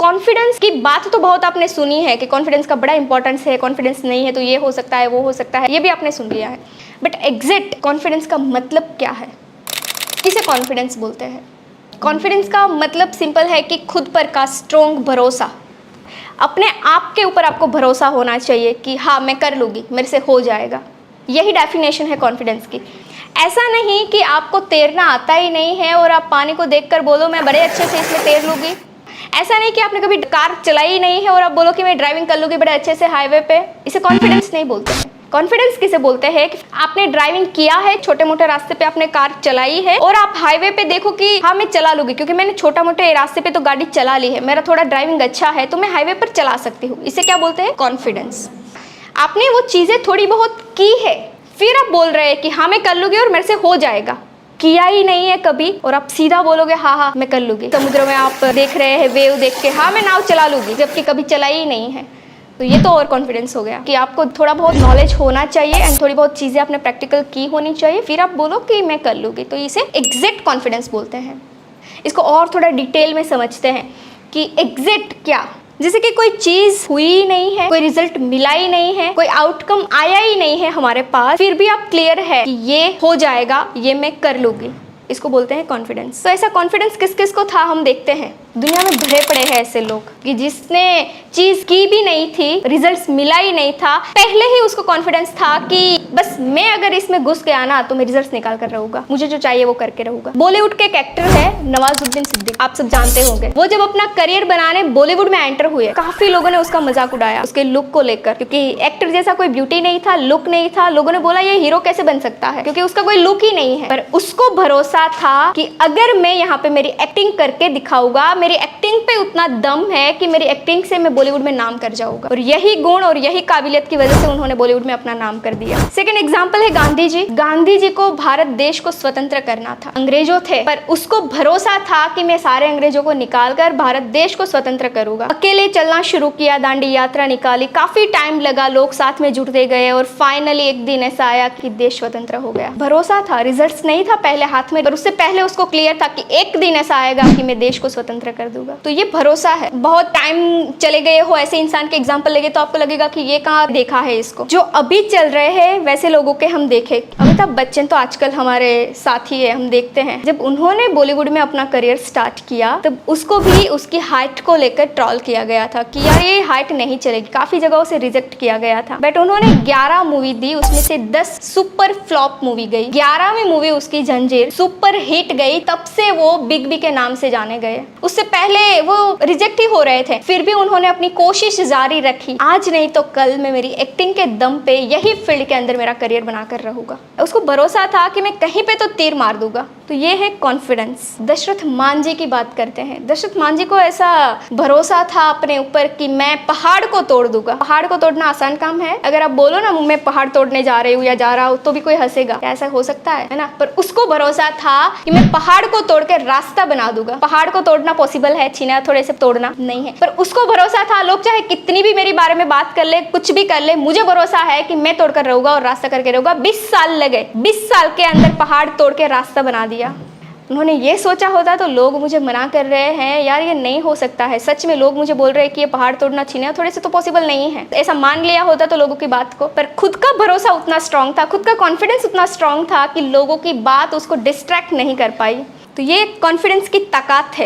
Confidence की बात तो बहुत आपने सुनी है कि कॉन्फिडेंस का बड़ा इंपॉर्टेंस है, कॉन्फिडेंस नहीं है तो ये हो सकता है, वो हो सकता है, ये भी आपने सुन लिया है। बट एग्जैक्ट कॉन्फिडेंस का मतलब क्या है? किसे कॉन्फिडेंस बोलते हैं? कॉन्फिडेंस का मतलब सिंपल है कि खुद पर का स्ट्रॉन्ग भरोसा, अपने आप के ऊपर आपको भरोसा होना चाहिए कि हाँ मैं कर लूँगी, मेरे से हो जाएगा। यही डेफिनेशन है कॉन्फिडेंस की। ऐसा नहीं कि आपको तैरना आता ही नहीं है और आप पानी को देखकर बोलो मैं बड़े अच्छे से इसमें तैर लूँगी। ऐसा नहीं कि आपने कभी कार चलाई ही नहीं है और आप बोलो कि मैं ड्राइविंग कर लूँगी बड़े अच्छे से हाईवे पे। इसे कॉन्फिडेंस नहीं बोलते हैं। कॉन्फिडेंस किसे बोलते हैं कि आपने ड्राइविंग किया है, छोटे मोटे रास्ते पे आपने कार चलाई है और आप हाईवे पे देखो कि हाँ मैं चला लूँगी क्योंकि मैंने छोटा मोटे रास्ते पे तो गाड़ी चला ली है, मेरा थोड़ा ड्राइविंग अच्छा है तो मैं हाईवे पर चला सकती हूँ। इसे क्या बोलते हैं? कॉन्फिडेंस। आपने वो चीज़ें थोड़ी बहुत की है, फिर आप बोल रहे हैं कि हाँ मैं कर लूँगी और मेरे से हो जाएगा। किया ही नहीं है कभी और आप सीधा बोलोगे हाँ हाँ मैं कर लूँगी। समुद्र में आप देख रहे हैं वेव देख के हाँ मैं नाव चला लूँगी, जबकि कभी चलाई ही नहीं है। तो ये तो और कॉन्फिडेंस हो गया कि आपको थोड़ा बहुत नॉलेज होना चाहिए एंड थोड़ी बहुत चीज़ें आपने प्रैक्टिकल की होनी चाहिए, फिर आप बोलो कि मैं कर लूँगी। तो इसे एग्जैक्ट कॉन्फिडेंस बोलते हैं। इसको और थोड़ा डिटेल में समझते हैं कि एग्जैक्ट क्या। जैसे कि कोई चीज़ हुई ही नहीं है, कोई रिजल्ट मिला ही नहीं है, कोई आउटकम आया ही नहीं है हमारे पास, फिर भी आप क्लियर है कि ये हो जाएगा, ये मैं कर लूँगी। इसको बोलते हैं कॉन्फिडेंस। तो ऐसा कॉन्फिडेंस किस किस को था हम देखते हैं। दुनिया में भरे पड़े हैं ऐसे लोग कि जिसने चीज की भी नहीं थी, रिजल्ट्स मिला ही नहीं था, पहले ही उसको कॉन्फिडेंस था कि बस मैं अगर इसमें घुस गया ना तो मैं रिजल्ट्स निकाल कर रहूंगा, मुझे जो चाहिए वो करके रहूंगा। बॉलीवुड के एक एक्टर है नवाजुद्दीन सिद्दीकी, आप सब जानते होंगे। वो जब अपना करियर बनाने बॉलीवुड में एंटर हुए, काफी लोगों ने उसका मजाक उड़ाया उसके लुक को लेकर, क्योंकि एक्टर जैसा कोई ब्यूटी नहीं था, लुक नहीं था। लोगों ने बोला ये हीरो कैसे बन सकता है क्योंकि उसका कोई लुक ही नहीं है। पर उसको भरोसा था कि अगर मैं यहाँ पे मेरी एक्टिंग करके दिखाऊंगा, मेरी एक्टिंग पे उतना दम है कि मेरी एक्टिंग से मैं बॉलीवुड में नाम कर जाऊंगा। और यही गुण और यही काबिलियत की वजह से उन्होंने बॉलीवुड में अपना नाम कर दिया। सेकंड एग्जांपल है गांधी जी। गांधी जी को भारत देश को स्वतंत्र करना था, अंग्रेजों थे, पर उसको भरोसा था कि मैं सारे अंग्रेजों को निकाल कर भारत देश को स्वतंत्र करूंगा। अकेले चलना शुरू किया, दांडी यात्रा निकाली, काफी टाइम लगा, लोग साथ में जुड़ते गए और फाइनली एक दिन ऐसा आया कि देश स्वतंत्र हो गया। भरोसा था, रिजल्ट्स नहीं था पहले हाथ में, पर उससे पहले उसको क्लियर था कि एक दिन ऐसा आएगा कि मैं देश को स्वतंत्र कर दूंगा। तो ये भरोसा है। बहुत टाइम चले गए हो ऐसे इंसान के एग्जांपल लगे तो आपको लगेगा कि ये कहाँ देखा है इसको। जो अभी चल रहे हैं वैसे लोगों के हम देखे, अमिताभ बच्चन तो आजकल हमारे साथी है, हम देखते हैं जब उन्होंने बॉलीवुड में अपना करियर स्टार्ट किया तब उसको भी उसकी हाइट को लेकर ट्रोल किया गया था कि यार ये हाइट नहीं चलेगी, काफी जगहों से रिजेक्ट किया गया था। बट उन्होंने 11 मूवी दी, उसमें से 10 सुपर फ्लॉप मूवी गई, 11वीं मूवी उसकी जंजीर सुपर हिट गई, तब से वो बिग बी के नाम से जाने गए। उससे पहले वो रिजेक्ट ही हो रहे थे, फिर भी उन्होंने अपनी कोशिश जारी रखी। आज नहीं तो कल मैं मेरी एक्टिंग के दम पे यही फील्ड के अंदर मेरा करियर बनाकर रहूंगा। उसको भरोसा था कि मैं कहीं पे तो तीर मार दूंगा। तो ये है कॉन्फिडेंस। दशरथ मांझी की बात करते हैं। दशरथ मांझी को ऐसा भरोसा था अपने ऊपर कि मैं पहाड़ को तोड़ दूंगा। पहाड़ को तोड़ना आसान काम है? अगर आप बोलो ना मैं पहाड़ तोड़ने जा रही हूँ या जा रहा हूँ तो भी कोई हंसेगा, ऐसा हो सकता है ना? पर उसको भरोसा था कि मैं पहाड़ को तोड़ के रास्ता बना दूंगा। पहाड़ को तोड़ना पॉसिबल है, छीना थोड़े से तोड़ना नहीं है, पर उसको भरोसा था लोग चाहे कितनी भी मेरे बारे में बात कर ले, कुछ भी कर ले, मुझे भरोसा है कि मैं तोड़कर रहूंगा और रास्ता करके रहूंगा। 20 साल लगे, 20 साल के अंदर पहाड़ तोड़ के रास्ता बना दिया। उन्होंने ये सोचा होता तो लोग मुझे मना कर रहे हैं यार ये नहीं हो सकता है, सच में लोग मुझे बोल रहे हैं कि ये पहाड़ तोड़ना छीना थोड़े से तो पॉसिबल नहीं है, ऐसा मान लिया होता तो लोगों की बात को। पर खुद का भरोसा उतना स्ट्रांग था, खुद का कॉन्फिडेंस उतना स्ट्रांग था कि लोगों की बात उसको डिस्ट्रैक्ट नहीं कर पाई। तो ये कॉन्फिडेंस की ताकत है।